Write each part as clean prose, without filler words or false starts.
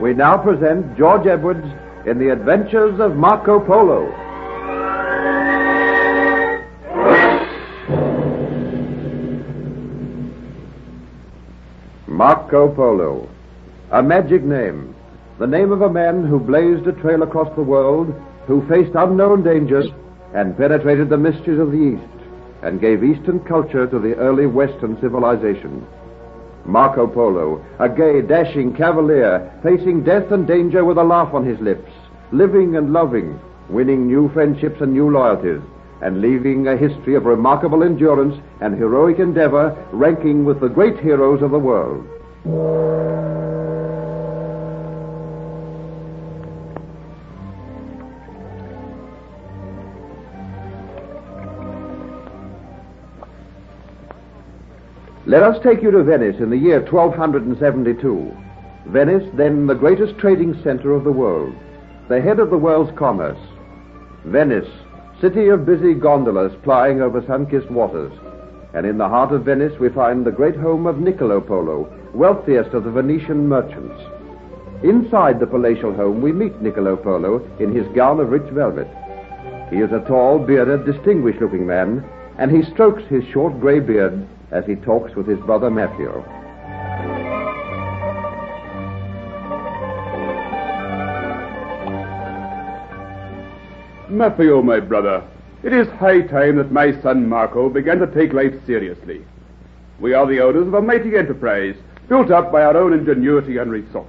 We now present George Edwards in The Adventures of Marco Polo. Marco Polo, a magic name, the name of a man who blazed a trail across the world, who faced unknown dangers and penetrated the mysteries of the East and gave Eastern culture to the early Western civilization. Marco Polo, a gay, dashing cavalier, facing death and danger with a laugh on his lips, living and loving, winning new friendships and new loyalties, and leaving a history of remarkable endurance and heroic endeavor, ranking with the great heroes of the world. Let us take you to Venice in the year 1272. Venice, then the greatest trading center of the world, the head of the world's commerce. Venice, city of busy gondolas plying over sun-kissed waters. And in the heart of Venice we find the great home of Niccolo Polo, wealthiest of the Venetian merchants. Inside the palatial home we meet Niccolo Polo in his gown of rich velvet. He is a tall, bearded, distinguished-looking man, and he strokes his short gray beard as he talks with his brother Matteo. Matteo, my brother, it is high time that my son Marco began to take life seriously. We are the owners of a mighty enterprise, built up by our own ingenuity and resource.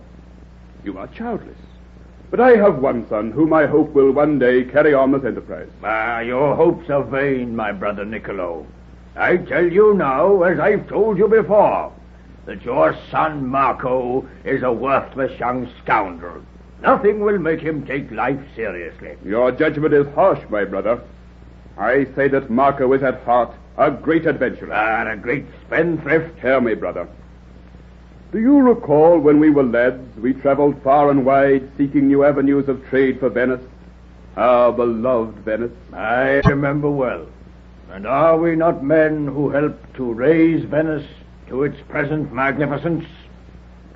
You are childless, but I have one son whom I hope will one day carry on this enterprise. Your hopes are vain, my brother Niccolo. I tell you now, as I've told you before, that your son Marco is a worthless young scoundrel. Nothing will make him take life seriously. Your judgment is harsh, my brother. I say that Marco is at heart a great adventurer. And a great spendthrift. Hear me, brother. Do you recall when we were lads, we traveled far and wide seeking new avenues of trade for Venice? Our beloved Venice. I remember well. And are we not men who helped to raise Venice to its present magnificence?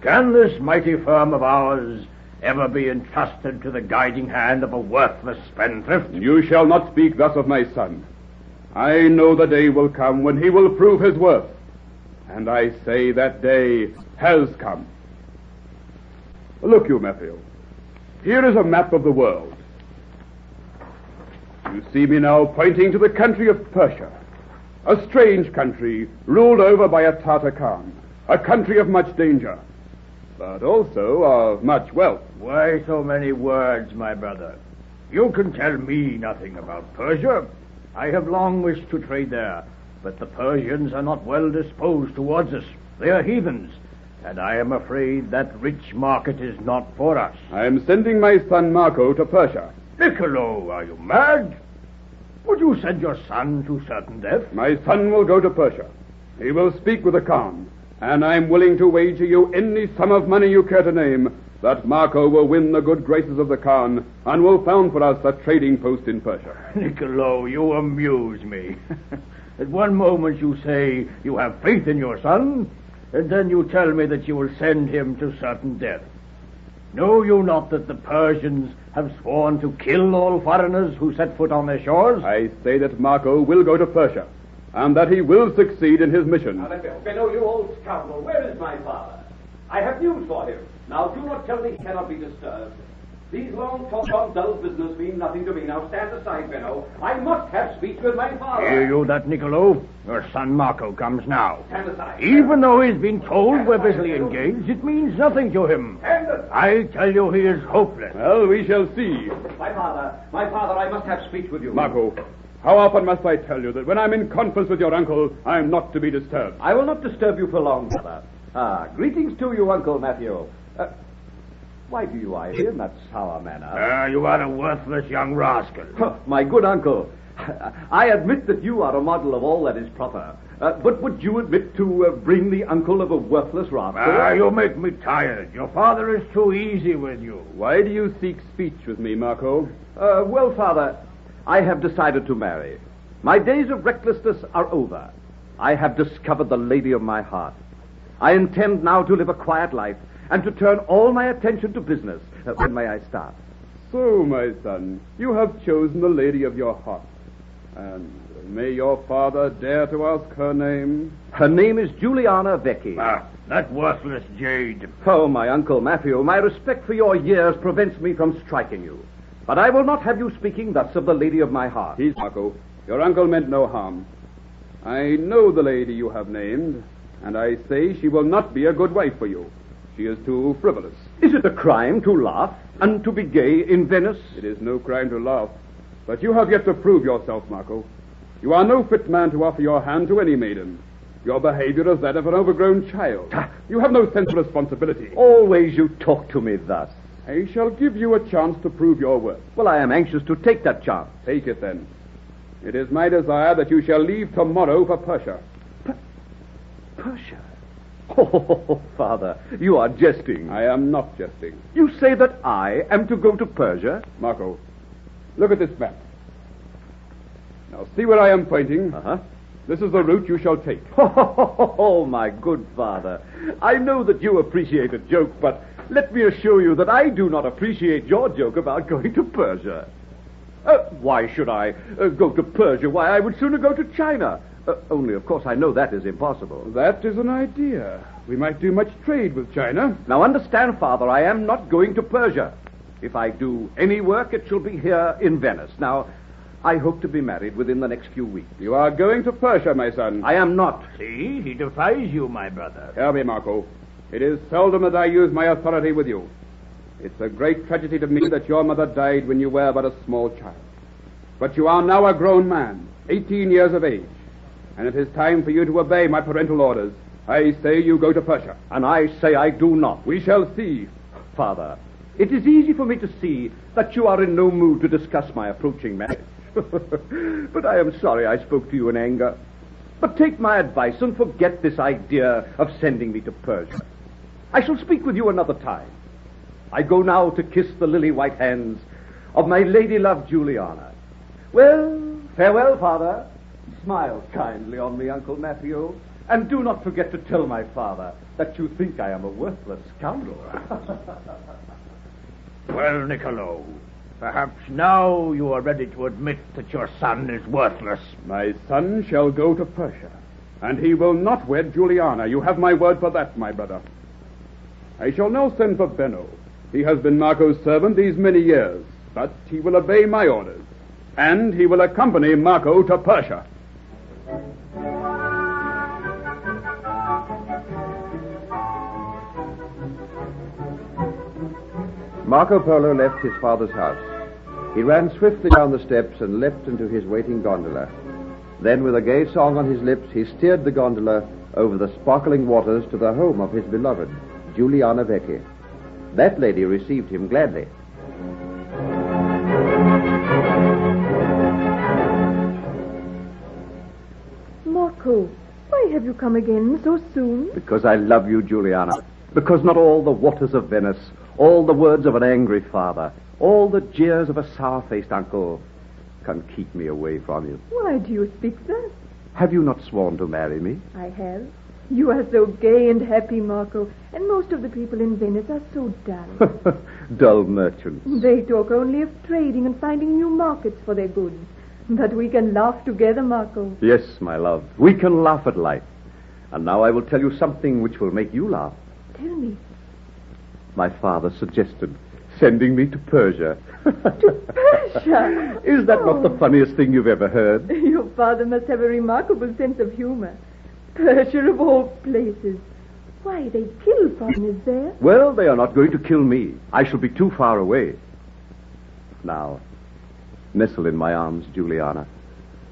Can this mighty firm of ours ever be entrusted to the guiding hand of a worthless spendthrift? You shall not speak thus of my son. I know the day will come when he will prove his worth. And I say that day has come. Look you, Matteo. Here is a map of the world. You see me now pointing to the country of Persia, a strange country ruled over by a Tartar Khan, a country of much danger, but also of much wealth. Why so many words, my brother? You can tell me nothing about Persia. I have long wished to trade there, but the Persians are not well disposed towards us. They are heathens, and I am afraid that rich market is not for us. I am sending my son Marco to Persia. Niccolo, are you mad? Would you send your son to certain death? My son will go to Persia. He will speak with the Khan, and I am willing to wager you any sum of money you care to name that Marco will win the good graces of the Khan and will found for us a trading post in Persia. Niccolo, you amuse me. At one moment you say you have faith in your son, and then you tell me that you will send him to certain death. Know you not that the Persians have sworn to kill all foreigners who set foot on their shores? I say that Marco will go to Persia, and that he will succeed in his mission. Benno, you old scoundrel, where is my father? I have news for him. Now, do not tell me he cannot be disturbed. These long talks on dull business mean nothing to me. Now, stand aside, Benno. I must have speech with my father. Hear you that, Niccolo? Your son Marco comes now. Stand aside. Even though he's been told we're busily engaged, it means nothing to him. Stand aside. I tell you he is hopeless. Well, we shall see. My father, I must have speech with you. Marco, how often must I tell you that when I'm in conference with your uncle, I'm not to be disturbed? I will not disturb you for long, father. Greetings to you, Uncle Matthew. Why do you eye me in that sour manner? You are a worthless young rascal. My good uncle, I admit that you are a model of all that is proper. But would you admit to bring the uncle of a worthless rascal? You make me tired. Your father is too easy with you. Why do you seek speech with me, Marco? Well, Father, I have decided to marry. My days of recklessness are over. I have discovered the lady of my heart. I intend now to live a quiet life and to turn all my attention to business. When may I start? So, my son, you have chosen the lady of your heart. And may your father dare to ask her name? Her name is Juliana Vecchi. That worthless jade. Oh, my Uncle Matthew, my respect for your years prevents me from striking you. But I will not have you speaking thus of the lady of my heart. Peace, Marco. Your uncle meant no harm. I know the lady you have named, and I say she will not be a good wife for you. She is too frivolous. Is it a crime to laugh and to be gay in Venice? It is no crime to laugh. But you have yet to prove yourself, Marco. You are no fit man to offer your hand to any maiden. Your behavior is that of an overgrown child. You have no sense of responsibility. Always you talk to me thus. I shall give you a chance to prove your worth. Well, I am anxious to take that chance. Take it, then. It is my desire that you shall leave tomorrow for Persia. Persia? Oh, Father, you are jesting. I am not jesting. You say that I am to go to Persia? Marco, look at this map. Now, see where I am pointing? Uh-huh. This is the route you shall take. Oh, my good father. I know that you appreciate a joke, but let me assure you that I do not appreciate your joke about going to Persia. Why should I go to Persia? Why, I would sooner go to China. Only, of course, I know that is impossible. That is an idea. We might do much trade with China. Now, understand, Father, I am not going to Persia. If I do any work, it shall be here in Venice. Now, I hope to be married within the next few weeks. You are going to Persia, my son. I am not. See, he defies you, my brother. Hear me, Marco. It is seldom that I use my authority with you. It's a great tragedy to me that your mother died when you were but a small child. But you are now a grown man, 18 years of age, and it is time for you to obey my parental orders. I say you go to Persia. And I say I do not. We shall see. Father, it is easy for me to see that you are in no mood to discuss my approaching marriage. But I am sorry I spoke to you in anger. But take my advice and forget this idea of sending me to Persia. I shall speak with you another time. I go now to kiss the lily-white hands of my lady-love Juliana. Well, farewell, Father. Smile kindly on me, Uncle Matthew, and do not forget to tell my father that you think I am a worthless scoundrel. Well, Niccolo, perhaps now you are ready to admit that your son is worthless. My son shall go to Persia, and he will not wed Juliana. You have my word for that, my brother. I shall now send for Benno. He has been Marco's servant these many years, but he will obey my orders, and he will accompany Marco to Persia. Marco Polo left his father's house. He ran swiftly down the steps and leapt into his waiting gondola. Then, with a gay song on his lips, he steered the gondola over the sparkling waters to the home of his beloved, Juliana Vecchi. That lady received him gladly. Marco, why have you come again so soon? Because I love you, Juliana. Because not all the waters of Venice, all the words of an angry father, all the jeers of a sour-faced uncle can keep me away from you. Why do you speak thus? Have you not sworn to marry me? I have. You are so gay and happy, Marco, and most of the people in Venice are so dull. Dull merchants. They talk only of trading and finding new markets for their goods. But we can laugh together, Marco. Yes, my love, we can laugh at life. And now I will tell you something which will make you laugh. Tell me. My father suggested sending me to Persia. To Persia? Is that not the funniest thing you've ever heard? Your father must have a remarkable sense of humor. Persia of all places. Why, they kill foreigners there. Well, they are not going to kill me. I shall be too far away. Now, nestle in my arms, Juliana.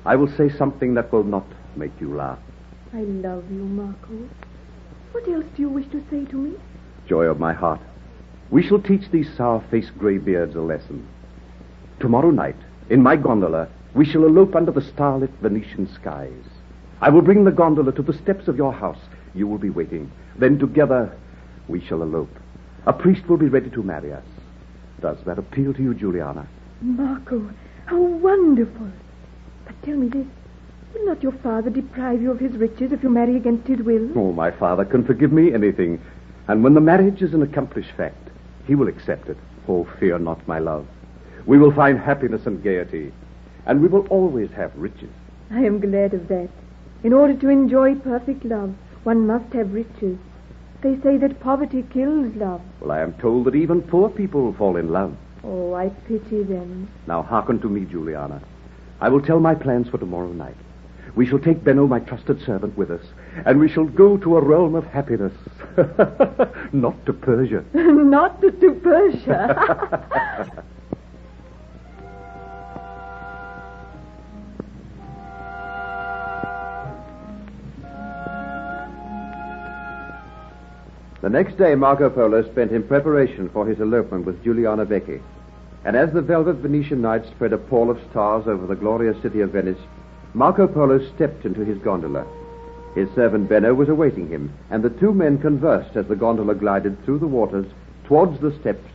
I will say something that will not make you laugh. I love you, Marco. What else do you wish to say to me? Joy of my heart, we shall teach these sour-faced graybeards a lesson. Tomorrow night, in my gondola, We shall elope under the starlit Venetian skies. I will bring the gondola to the steps of your house. You will be waiting. Then together we shall elope. A priest will be ready to marry us. Does that appeal to you, Juliana? Marco, how wonderful. But tell me this. Will not your father deprive you of his riches if you marry against his will? Oh, my father can forgive me anything. And when the marriage is an accomplished fact, he will accept it. Oh, fear not, my love. We will find happiness and gaiety. And we will always have riches. I am glad of that. In order to enjoy perfect love, one must have riches. They say that poverty kills love. Well, I am told that even poor people fall in love. Oh, I pity them. Now hearken to me, Juliana. I will tell my plans for tomorrow night. We shall take Benno, my trusted servant, with us, and we shall go to a realm of happiness. Not to Persia. Not to Persia. The next day, Marco Polo spent in preparation for his elopement with Juliana Becky. And as the velvet Venetian night spread a pall of stars over the glorious city of Venice, Marco Polo stepped into his gondola. His servant Benno was awaiting him, and the two men conversed as the gondola glided through the waters towards the steps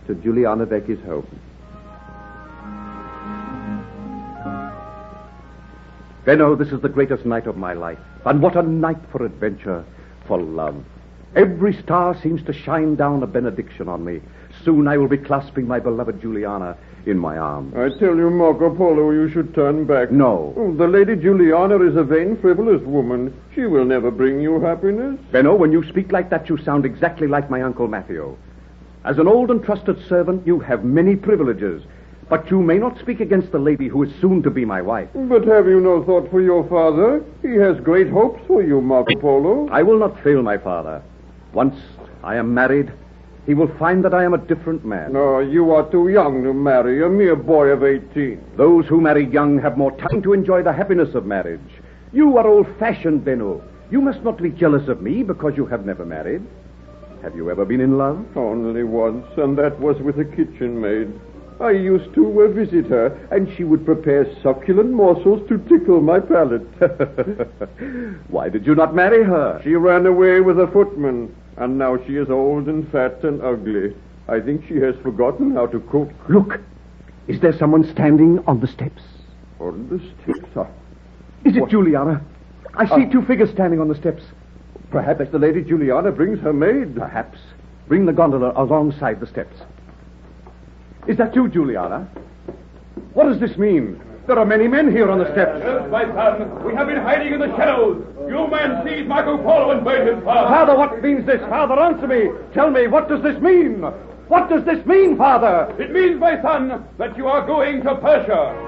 to Juliana Becky's home. Benno, this is the greatest night of my life. And what a night for adventure, for love. Every star seems to shine down a benediction on me. Soon I will be clasping my beloved Juliana in my arms. I tell you, Marco Polo, you should turn back. No. Oh, the Lady Juliana is a vain, frivolous woman. She will never bring you happiness. Benno, when you speak like that, you sound exactly like my Uncle Matteo. As an old and trusted servant, you have many privileges, but you may not speak against the lady who is soon to be my wife. But have you no thought for your father? He has great hopes for you, Marco Polo. I will not fail my father. Once I am married, he will find that I am a different man. No, you are too young to marry, a mere boy of 18. Those who marry young have more time to enjoy the happiness of marriage. You are old-fashioned, Benno. You must not be jealous of me because you have never married. Have you ever been in love? Only once, and that was with a kitchen maid. I used to visit her, and she would prepare succulent morsels to tickle my palate. Why did you not marry her? She ran away with a footman, and now she is old and fat and ugly. I think she has forgotten how to cook. Look, is there someone standing on the steps? On the steps? Is it Juliana? I see two figures standing on the steps. Perhaps the Lady Juliana brings her maid. Perhaps. Bring the gondola alongside the steps. Is that you, Juliana? What does this mean? There are many men here on the steps. Yes, my son. We have been hiding in the shadows. You men seize Marco Polo and burn him, father. Father, what means this? Father, answer me. Tell me, what does this mean? What does this mean, Father? It means, my son, that you are going to Persia.